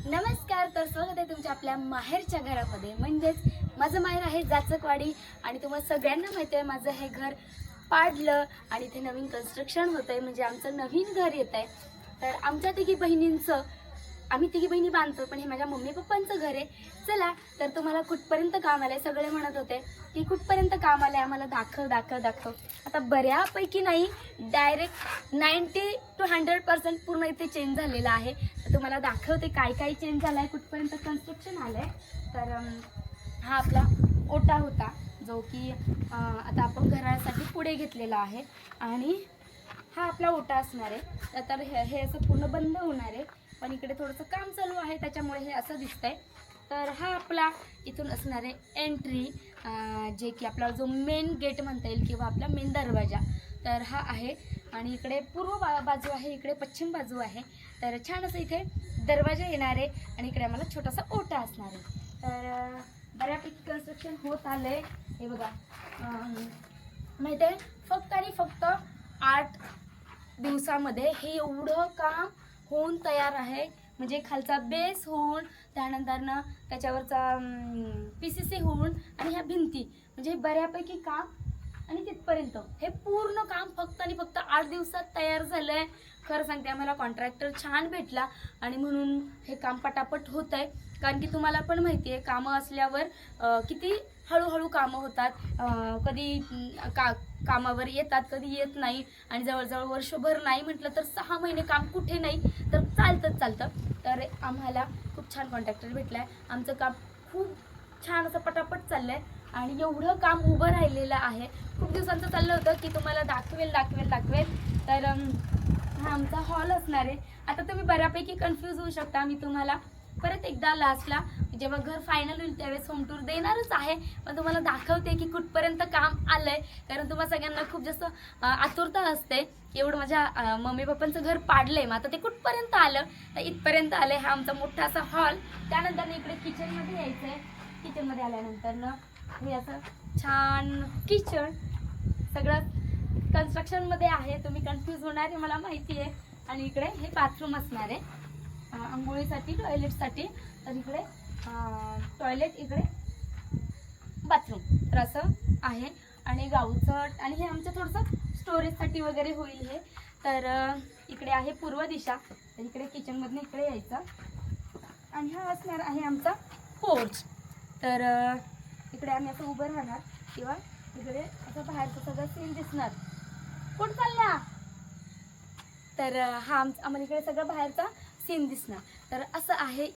नमस्कार, तर स्वागत आहे तुमच्या आपल्या माहेरच्या घरामध्ये. म्हणजेच माझं माहेर आहे जाचकवाडी आणि तुम्हाला सगळ्यांना माहिती आहे माझं हे घर पाडलं आणि इथे नवीन कन्स्ट्रक्शन होतं आहे, म्हणजे आमचं नवीन घर येत आहे. तर आमच्या तिघी बहिणींचं आम्ही तिघी बहिणी बांधतो, पण हे माझ्या मम्मी पप्पांचं घर आहे. चला तर तुम्हाला कुठपर्यंत काम आलंय, सगळे म्हणत होते की कुठपर्यंत काम आलंय आम्हाला दाखव दाखव दाखव. आता बऱ्यापैकी नाही, डायरेक्ट 90 to 100% पूर्ण इथे चेंज झालेलं आहे. तर तुम्हाला दाखवते काय काय चेंज झालं आहे, कुठपर्यंत कन्स्ट्रक्शन आलं आहे. तर हा आपला ओटा होता जो की आता आपण घरासाठी पुढे घेतलेला आहे आणि हा आपला ओटा असणार आहे. तर हे असं पूर्ण बंद होणार आहे, पण इकडे थोडंसं काम चालू आहे त्याच्यामुळे हे असं दिसतंय. तर हा आपला इथून असणारे एंट्री, जे की आपला जो मेन गेट म्हणता येईल किंवा आपला मेन दरवाजा, तर हा आहे. आणि इकडे पूर्व बाजू आहे, इकडे पश्चिम बाजू आहे. तर छान असं इथे दरवाजा येणार आहे आणि इकडे आम्हाला छोटासा ओटा असणार आहे. तर बऱ्यापैकी कन्स्ट्रक्शन होत आलं आहे. हे बघा, माहिती आहे फक्त आणि फक्त 8 दिवसामध्ये हे एवढं काम होऊन तयार आहे. म्हणजे खालचा बेस होऊन, त्यानंतरनं त्याच्यावरचा PCC होऊन आणि ह्या भिंती, म्हणजे बऱ्यापैकी काम आणि तिथपर्यंत हे पूर्ण काम फक्त आणि फक्त 8 दिवसात तयार झालं आहे. खरं सांगते, आम्हाला कॉन्ट्रॅक्टर छान भेटला आणि म्हणून हे काम पटापट होत आहे. कारण की तुम्हाला पण माहिती आहे कामं असल्यावर किती हळूहळू कामं होतात. कधी कामावर येतात, कधी येत नाही. आणि जवळजवळ वर्षभर नाही म्हटलं तर 6 महिने काम कुठे नाही तर चालतं. तर आम्हाला खूप छान कॉन्ट्रॅक्टर भेटला आहे. आमचं काम खूप छान असं पटापट चाललं आहे आणि एवढं काम उभं राहिलेलं आहे. खूप दिवसांचं चाललं होतं की तुम्हाला दाखवेल. तर हा आमचा हॉल असणार आहे. आता तुम्ही बऱ्यापैकी कन्फ्यूज होऊ शकता. मी तुम्हाला परत एकदा लास्टला जेव्हा घर फायनल होईल त्यावेळेस होम टूर देणारच आहे, पण तुम्हाला दाखवते की कुठपर्यंत काम आलंय. कारण तुम्हाला सगळ्यांना खूप जास्त आतुरता असते की एवढं माझ्या मम्मी पप्पांचं घर पाडलंय, मग आता ते कुठपर्यंत आलं. तर इथपर्यंत आलंय. हा आमचा मोठा असा हॉल. त्यानंतर इकडे किचनमध्ये यायचं आहे. किचनमध्ये आल्यानंतर हे असं छान किचन, सगळं कन्स्ट्रक्शनमध्ये आहे. तुम्ही कन्फ्यूज होणार आहे मला माहिती आहे. आणि इकडे हे बाथरूम असणार आहे आंघोळीसाठी, टॉयलेटसाठी. तर इकडे टॉयलेट, इकडे बाथरूम, तर असं आहे. आणि गावचं आणि हे आमचं थोडंसं स्टोरेजसाठी वगैरे होईल हे. तर इकडे आहे पूर्व दिशा. तर इकडे किचनमधनं इकडे यायचं आणि हा असणार आहे आमचा पोर्च. तर इकडे आम्ही असं उभं राहणार किंवा इकडे असं बाहेरचं सगळं सीन दिसणार. कुठं चालला? तर हा आम्हाला इकडे सगळं बाहेरचा सीन दिसणार. तर असं आहे